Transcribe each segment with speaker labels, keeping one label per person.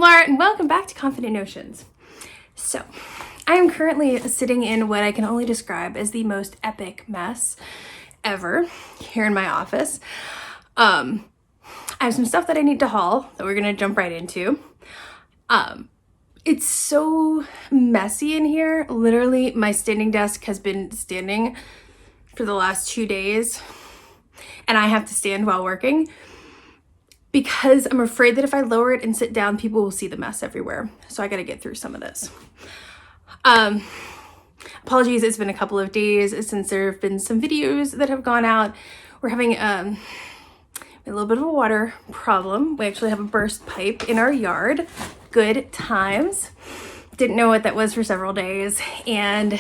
Speaker 1: Laura, and welcome back to Confident Notions. So, I am currently sitting in what I can only describe as the most epic mess ever here in my office. I have some stuff that I need to haul that we're gonna jump right into. It's so messy in here. Literally, my standing desk has been standing for the last 2 days, and I have to stand while working because I'm afraid that if I lower it and sit down, people will see the mess everywhere. So I gotta get through some of this. Apologies, it's been a couple of days since there have been some videos that have gone out. We're having a little bit of a water problem. We actually have a burst pipe in our yard. Good times. Didn't know what that was for several days, and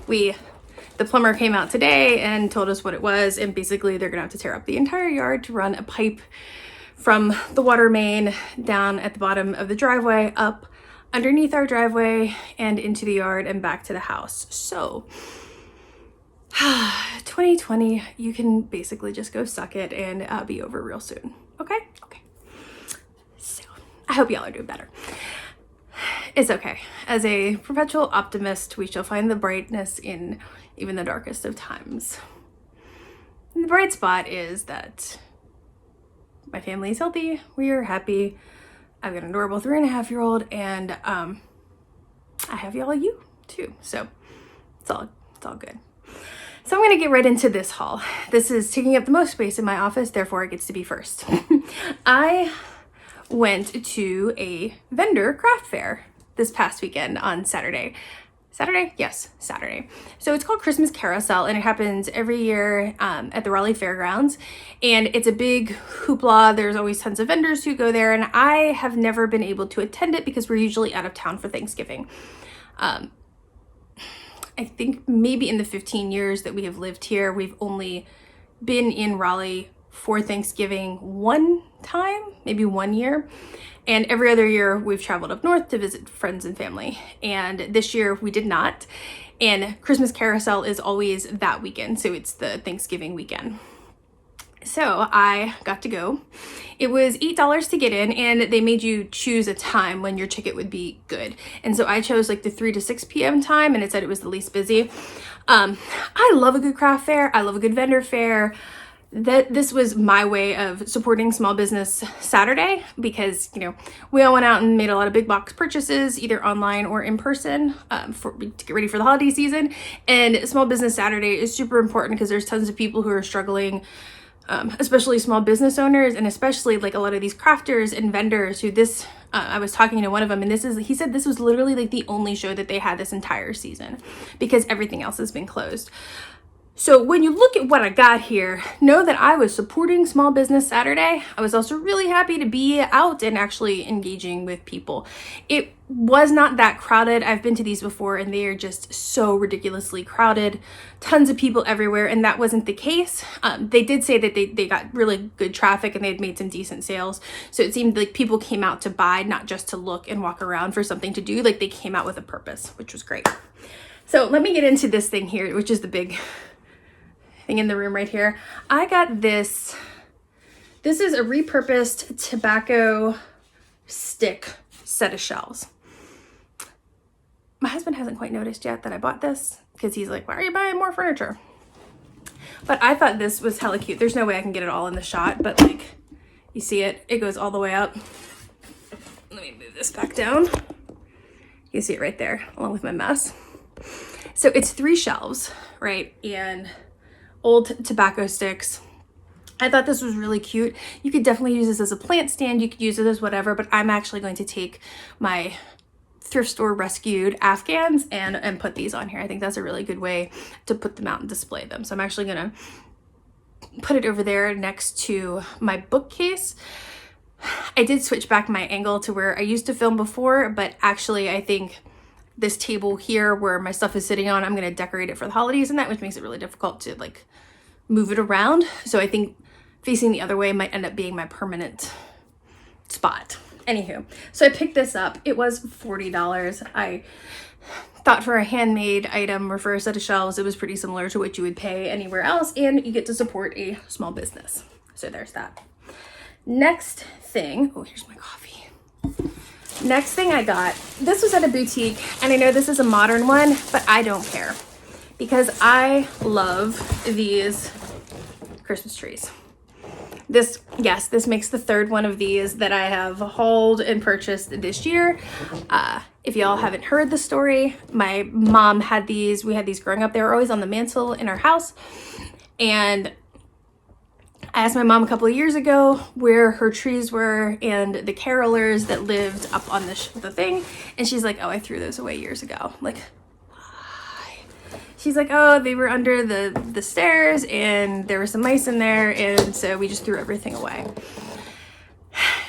Speaker 1: the plumber came out today and told us what it was, and basically they're gonna have to tear up the entire yard to run a pipe from the water main down at the bottom of the driveway up underneath our driveway and into the yard and back to the house. So 2020, you can basically just go suck it and be over real soon. Okay. So I hope y'all are doing better. It's okay. As a perpetual optimist, we shall find the brightness in even the darkest of times. And the bright spot is that my family is healthy. We are happy. I've got an adorable 3.5-year-old, and I have you too. So it's all good. So I'm gonna get right into this haul. This is taking up the most space in my office, therefore it gets to be first. I went to a Vandor craft fair this past weekend on Saturday. Yes, Saturday. So it's called Christmas Carousel, and it happens every year at the Raleigh Fairgrounds, and it's a big hoopla. There's always tons of vendors who go there, and I have never been able to attend it because we're usually out of town for Thanksgiving. I think maybe in the 15 years that we have lived here, we've only been in Raleigh for Thanksgiving one time, maybe 1 year. And every other year we've traveled up north to visit friends and family. And this year we did not. And Christmas Carousel is always that weekend. So it's the Thanksgiving weekend. So I got to go. It was $8 to get in, and they made you choose a time when your ticket would be good. And so I chose like the 3 to 6 p.m. time, and it said it was the least busy. I love a good craft fair. I love a good vendor fair. This was my way of supporting small business Saturday because, we all went out and made a lot of big box purchases, either online or in person, to get ready for the holiday season. And Small Business Saturday is super important because there's tons of people who are struggling, especially small business owners, and especially like a lot of these crafters and vendors who I was talking to one of them, and he said this was literally like the only show that they had this entire season because everything else has been closed. So when you look at what I got here, know that I was supporting Small Business Saturday. I was also really happy to be out and actually engaging with people. It was not that crowded. I've been to these before, and they are just so ridiculously crowded. Tons of people everywhere, and that wasn't the case. They did say that they got really good traffic and they had made some decent sales. So it seemed like people came out to buy, not just to look and walk around for something to do. Like they came out with a purpose, which was great. So let me get into this thing here, which is the big thing in the room right here. I got this. This is a repurposed tobacco stick set of shelves. My husband hasn't quite noticed yet that I bought this because he's like, why are you buying more furniture? But I thought this was hella cute. There's no way I can get it all in the shot, but like, you see it goes all the way up. Let me move this back down. You see it right there along with my mess. So it's 3 shelves, right? And old tobacco sticks. I thought this was really cute. You could definitely use this as a plant stand. You could use it as whatever, but I'm actually going to take my thrift store rescued Afghans and put these on here. I think that's a really good way to put them out and display them. So I'm actually gonna put it over there next to my bookcase. I did switch back my angle to where I used to film before, but actually I think this table here where my stuff is sitting on, I'm going to decorate it for the holidays and that, which makes it really difficult to like move it around. So I think facing the other way might end up being my permanent spot. Anywho, so I picked this up. It was $40. I thought for a handmade item or for a set of shelves, it was pretty similar to what you would pay anywhere else, and you get to support a small business. So there's that. Next thing, oh, here's my coffee. Next thing I got, this was at a boutique, and I know this is a modern one, but I don't care because I love these Christmas trees. This makes the third one of these that I have hauled and purchased this year. If y'all haven't heard the story, my mom had these. We had these growing up. They were always on the mantle in our house. And I asked my mom a couple of years ago where her trees were and the carolers that lived up on the thing. And she's like, oh, I threw those away years ago. I'm like, why? She's like, oh, they were under the stairs and there were some mice in there. And so we just threw everything away.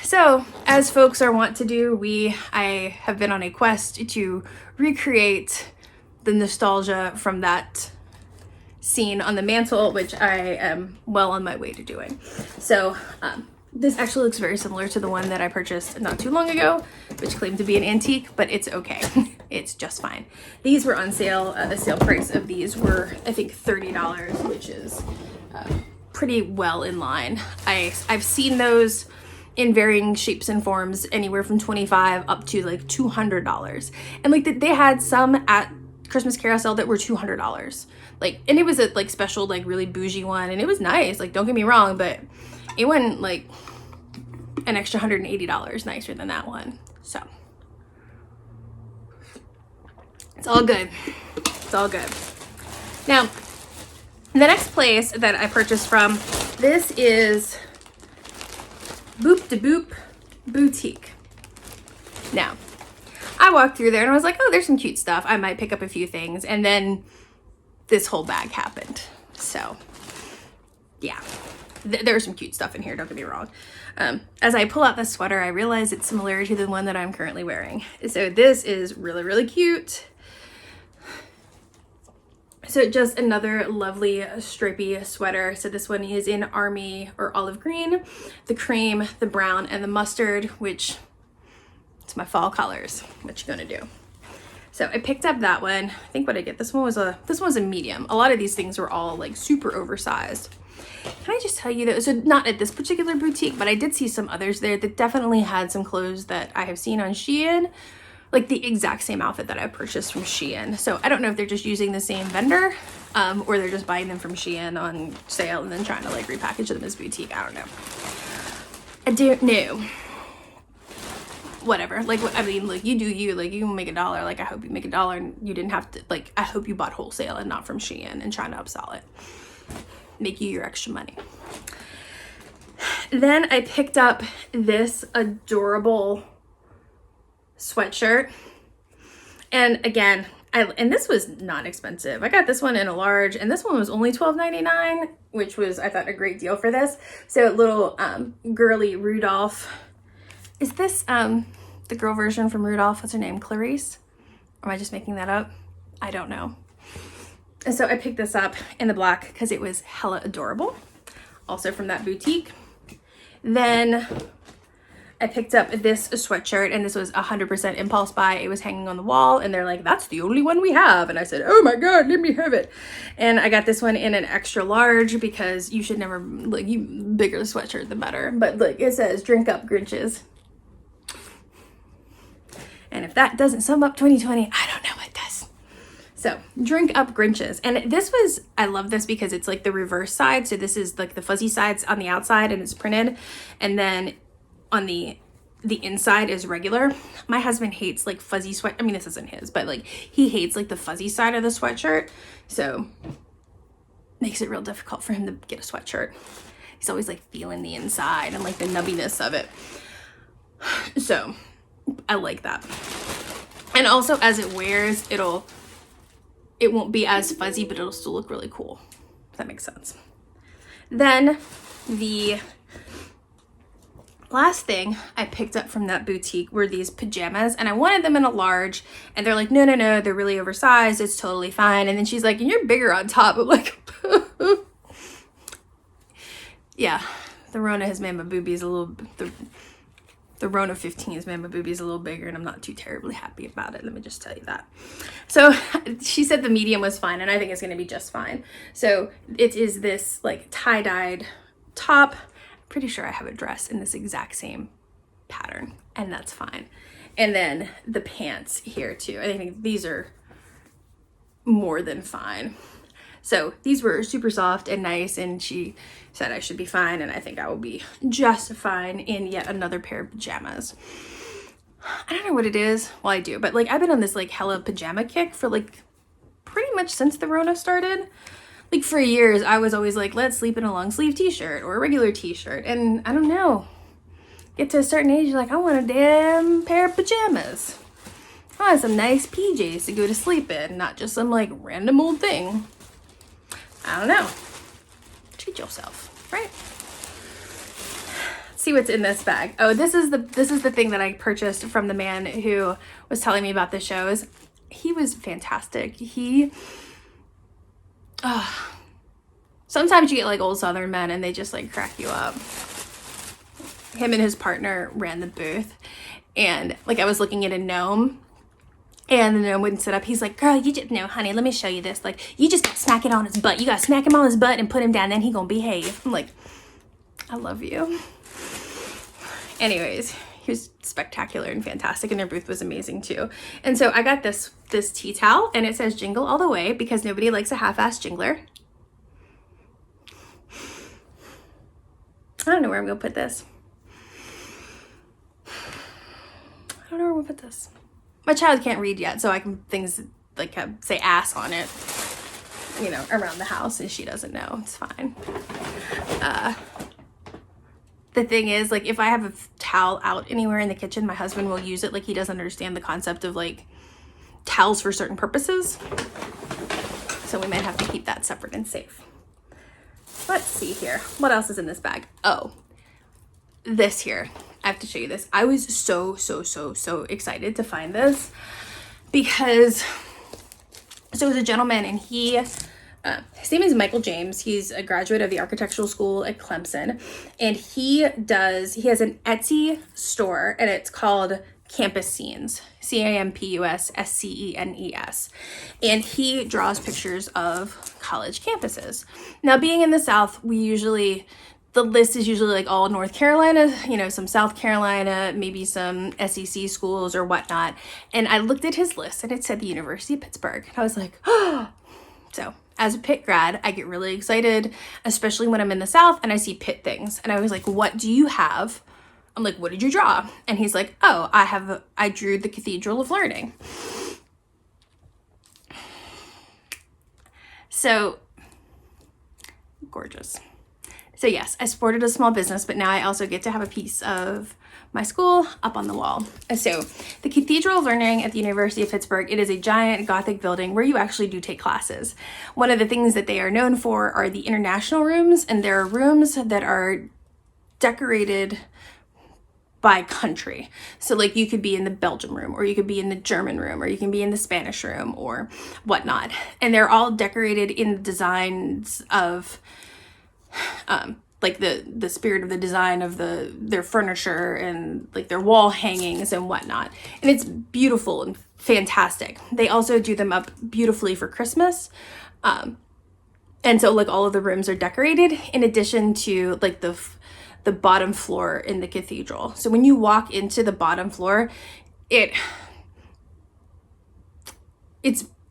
Speaker 1: So as folks are wont to do, I have been on a quest to recreate the nostalgia from that scene on the mantle, which I am well on my way to doing. So this actually looks very similar to the one that I purchased not too long ago, which claimed to be an antique, but it's okay. It's just fine. These were on sale. The sale price of these were, I think, $30, which is pretty well in line. I've seen those in varying shapes and forms, anywhere from $25 up to like $200. And like they had some at Christmas Carousel that were $200. Like, and it was a like special, like really bougie one, and it was nice. Like, don't get me wrong, but it wasn't like an extra $180 nicer than that one. So it's all good. It's all good. Now, the next place that I purchased from, this is Boop de Boop Boutique. Now, I walked through there and I was like, oh, there's some cute stuff. I might pick up a few things. And then this whole bag happened. So yeah, there's some cute stuff in here. Don't get me wrong. As I pull out this sweater, I realize it's similar to the one that I'm currently wearing. So this is really, really cute. So just another lovely stripy sweater. So this one is in army or olive green, the cream, the brown, and the mustard, which it's my fall colors. What you gonna do? So I picked up that one. I think what I get, this one was a medium. A lot of these things were all like super oversized. Can I just tell you that, so not at this particular boutique, but I did see some others there that definitely had some clothes that I have seen on Shein, like the exact same outfit that I purchased from Shein. So I don't know if they're just using the same vendor or they're just buying them from Shein on sale and then trying to like repackage them as boutique. I don't know. I don't know. Whatever. Like, I mean, like, you do you. Like, you can make $1. Like, I hope you make $1 and you didn't have to, like, I hope you bought wholesale and not from Shein and trying to upsell it. Make you your extra money. Then I picked up this adorable sweatshirt. And again, and this was not expensive. I got this one in a large, and this one was only $12.99, which was, I thought, a great deal for this. So little girly Rudolph. Is this the girl version from Rudolph? What's her name? Clarice? Or am I just making that up? I don't know. And so I picked this up in the black because it was hella adorable. Also from that boutique. Then I picked up this sweatshirt, and this was 100% impulse buy. It was hanging on the wall, and they're like, that's the only one we have. And I said, oh my God, let me have it. And I got this one in an extra large because you should never, like, you bigger the sweatshirt, the better. But look, it says, drink up, Grinches. And if that doesn't sum up 2020, I don't know what does. So, drink up, Grinches. And this was, I love this because it's like the reverse side. So this is like the fuzzy sides on the outside and it's printed. And then on the inside is regular. My husband hates like fuzzy sweat. I mean, this isn't his, but like he hates like the fuzzy side of the sweatshirt. So makes it real difficult for him to get a sweatshirt. He's always like feeling the inside and like the nubbiness of it. So I like that. And also as it wears, it won't be as fuzzy, but it'll still look really cool. If that makes sense. Then the last thing I picked up from that boutique were these pajamas, and I wanted them in a large, and they're like, no, they're really oversized. It's totally fine. And then she's like, and you're bigger on top. I'm like, yeah, the Rona has made my boobies a little, the Rona 15 has made my boobies a little bigger, and I'm not too terribly happy about it. Let me just tell you that. So she said the medium was fine, and I think it's going to be just fine. So it is this like tie-dyed top. Pretty sure I have a dress in this exact same pattern, and that's fine. And then the pants here too. I think these are more than fine. So these were super soft and nice, and she said I should be fine, and I think I will be just fine in yet another pair of pajamas. I don't know what it is. Well, I do, but like I've been on this like hella pajama kick for like pretty much since the Rona started. Like for years, I was always like, let's sleep in a long sleeve t-shirt or a regular t-shirt. And I don't know, get to a certain age, you're like, I want a damn pair of pajamas. I want some nice PJs to go to sleep in, not just some like random old thing. I don't know. Treat yourself, right? Let's see what's in this bag. Oh, this is the thing that I purchased from the man who was telling me about the shows. He was fantastic. Sometimes you get like old Southern men and they just like crack you up. Him and his partner ran the booth, and like I was looking at a gnome, and the gnome wouldn't sit up. He's like, girl, you just, no, honey, let me show you this. Like, you just gotta smack it on his butt. You gotta smack him on his butt and put him down, then he gonna behave. I'm like, I love you. Anyways, he was spectacular and fantastic, and their booth was amazing too. And so I got this tea towel, and it says jingle all the way because nobody likes a half-assed jingler. I don't know where I'm gonna put this. I don't know where I'm gonna put this. My child can't read yet, so I can things like say ass on it, you know, around the house, and she doesn't know. It's fine. The thing is, like, if I have a towel out anywhere in the kitchen, my husband will use it. Like, he doesn't understand the concept of like towels for certain purposes, so we might have to keep that separate and safe. Let's see here. What else is in this bag? Oh, this here. I have to show you this. I was so excited to find this because so it was a gentleman, and his name is Michael James. He's a graduate of the architectural school at Clemson, and he has an Etsy store, and it's called Campus Scenes, CAMPUSSCENES, and he draws pictures of college campuses. Now, being in the South, the list is usually like all North Carolina, you know, some South Carolina, maybe some SEC schools or whatnot. And I looked at his list, and it said the University of Pittsburgh. And I was like, oh. So as a Pitt grad, I get really excited, especially when I'm in the South and I see Pitt things. And I was like, what do you have? I'm like, what did you draw? And he's like, oh, I drew the Cathedral of Learning. So gorgeous. So yes, I supported a small business, but now I also get to have a piece of my school up on the wall. So the Cathedral of Learning at the University of Pittsburgh, it is a giant Gothic building where you actually do take classes. One of the things that they are known for are the international rooms, and there are rooms that are decorated by country. So like you could be in the Belgium room, or you could be in the German room, or you can be in the Spanish room or whatnot. And they're all decorated in the designs of like the spirit of the design of their furniture and like their wall hangings and whatnot. And it's beautiful and fantastic. They also do them up beautifully for Christmas. And so like all of the rooms are decorated in addition to like the bottom floor in the cathedral. So when you walk into the bottom floor, it's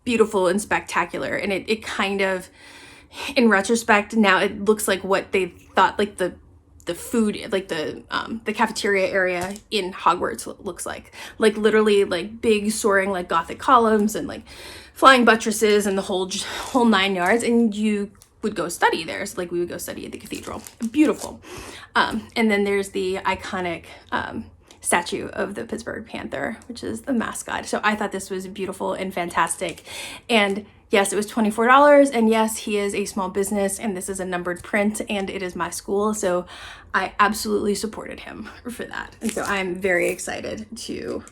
Speaker 1: beautiful and spectacular. And it kind of, in retrospect, now it looks like what they thought like the food, like the cafeteria area in Hogwarts looks like literally like big soaring like Gothic columns and like flying buttresses and the whole 9 yards. And you would go study there. So like we would go study at the cathedral. Beautiful. And then there's the iconic statue of the Pittsburgh Panther, which is the mascot. So I thought this was beautiful and fantastic. And yes, it was $24. And yes, he is a small business, and this is a numbered print, and it is my school. So I absolutely supported him for that. And so I'm very excited to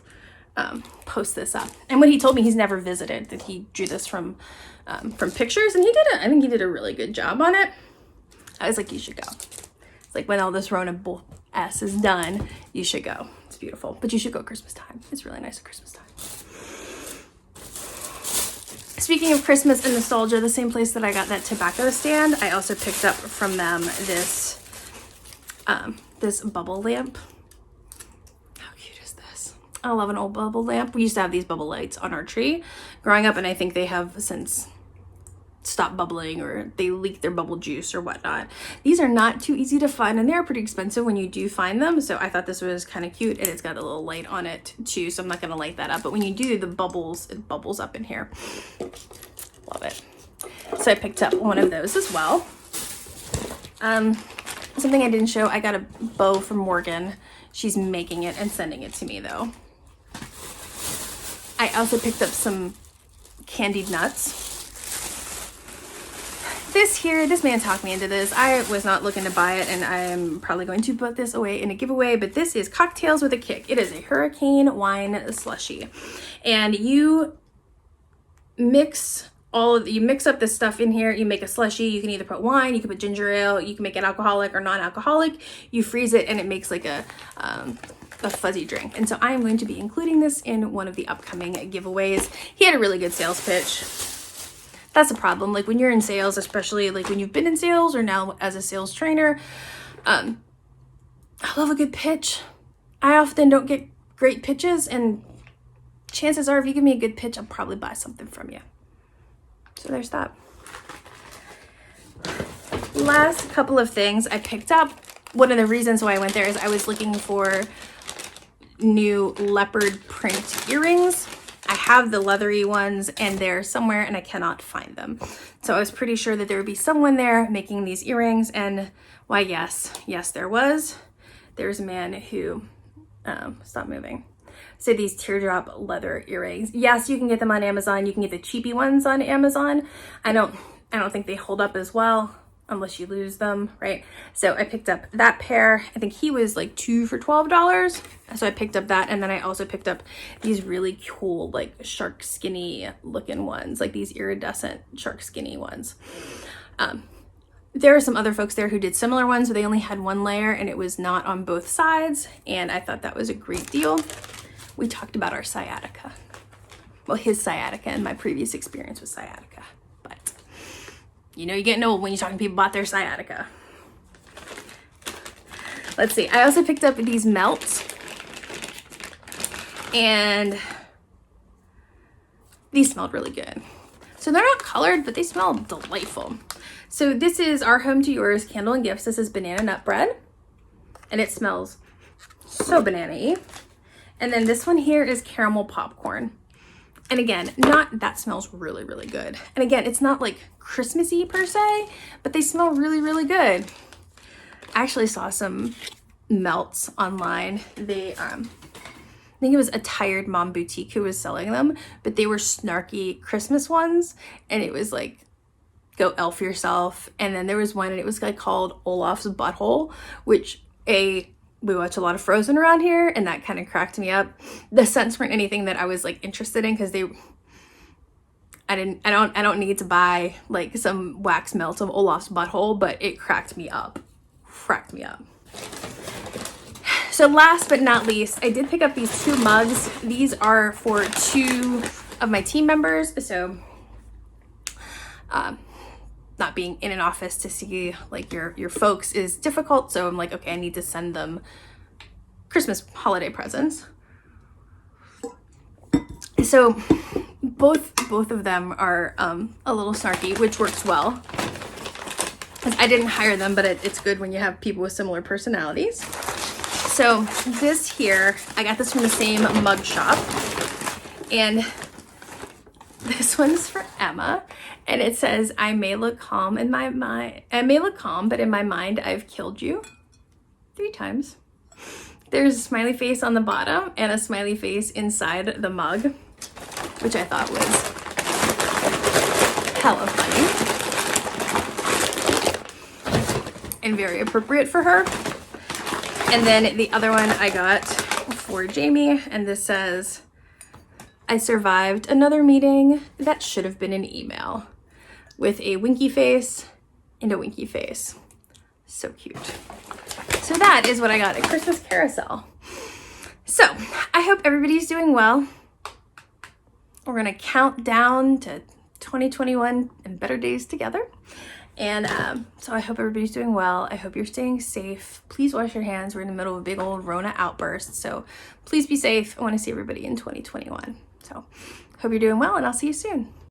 Speaker 1: post this up. And when he told me he's never visited, that he drew this from pictures, and I think he did a really good job on it. I was like, you should go. It's like when all this Rona bull ass is done, you should go. It's beautiful, but you should go Christmas time. It's really nice at Christmas time. Speaking of Christmas and nostalgia, the same place that I got that tobacco stand, I also picked up from them this bubble lamp. How cute is this? I love an old bubble lamp. We used to have these bubble lights on our tree growing up, and I think they have since stopped bubbling, or they leak their bubble juice or whatnot. These are not too easy to find, and they're pretty expensive when you do find them. So I thought this was kind of cute, and it's got a little light on it too. So I'm not gonna light that up, but when you do, the bubbles, it bubbles up in here. Love it. So I picked up one of those as well. Something I didn't show, I got a bow from Morgan. She's making it and sending it to me though. I also picked up some candied nuts. This man talked me into this. I was not looking to buy it, and I am probably going to put this away in a giveaway, but this is Cocktails with a Kick. It is a hurricane wine slushie. And you mix up this stuff in here. You make a slushie. You can either put wine, you can put ginger ale, you can make it alcoholic or non-alcoholic. You freeze it and it makes like a fuzzy drink. And so I am going to be including this in one of the upcoming giveaways. He had a really good sales pitch. That's a problem. Like when you're in sales, especially like when you've been in sales or now as a sales trainer, I love a good pitch. I often don't get great pitches, and chances are if you give me a good pitch, I'll probably buy something from you. So there's that. Last couple of things I picked up. One of the reasons why I went there is I was looking for new leopard print earrings. I have the leathery ones and they're somewhere and I cannot find them. So I was pretty sure that there would be someone there making these earrings, and why, yes, there was. There's a man who, stop moving. So these teardrop leather earrings. Yes, you can get them on Amazon. You can get the cheapy ones on Amazon. I don't think they hold up as well unless you lose them, right? So I picked up that pair. I think he was like 2 for $12. So I picked up that, and then I also picked up these really cool like shark skinny looking ones, like these iridescent shark skinny ones. There are some other folks there who did similar ones, so they only had one layer and it was not on both sides, and I thought that was a great deal. We talked about our sciatica. Well, his sciatica and my previous experience with sciatica. But you know, you're getting old when you're talking to people about their sciatica. Let's see. I also picked up these melts. And these smelled really good. So they're not colored, but they smell delightful. So this is Our Home to Yours Candle and Gifts. This is banana nut bread. And it smells so banana-y. And then this one here is caramel popcorn. And again, that smells really, really good. And again, it's not like Christmassy per se, but they smell really, really good. I actually saw some melts online. They, I think it was a Tired Mom Boutique who was selling them, but they were snarky Christmas ones. And it was like, go elf yourself. And then there was one, and it was like called Olaf's Butthole, which we watch a lot of Frozen around here, and that kind of cracked me up. The scents weren't anything that I was like interested in, because I don't need to buy like some wax melt of Olaf's Butthole, but it cracked me up. So last but not least, I did pick up these 2 mugs. These are for 2 of my team members. So not being in an office to see like your folks is difficult. So I'm like, okay, I need to send them Christmas holiday presents. So both of them are a little snarky, which works well. I didn't hire them, but it's good when you have people with similar personalities. So this here, I got this from the same mug shop, and this one's for Emma, and it says, I may look calm, but in my mind, I've killed you 3 times. There's a smiley face on the bottom and a smiley face inside the mug, which I thought was hella funny and very appropriate for her. And then the other one I got for Jamie, and this says, I survived another meeting that should have been an email, with a winky face and a winky face. So cute. So that is what I got at Christmas Carousel. So I hope everybody's doing well. We're gonna count down to 2021 and better days together. And so I hope everybody's doing well. I hope you're staying safe. Please wash your hands. We're in the middle of a big old Rona outburst. So please be safe. I want to see everybody in 2021. So hope you're doing well, and I'll see you soon.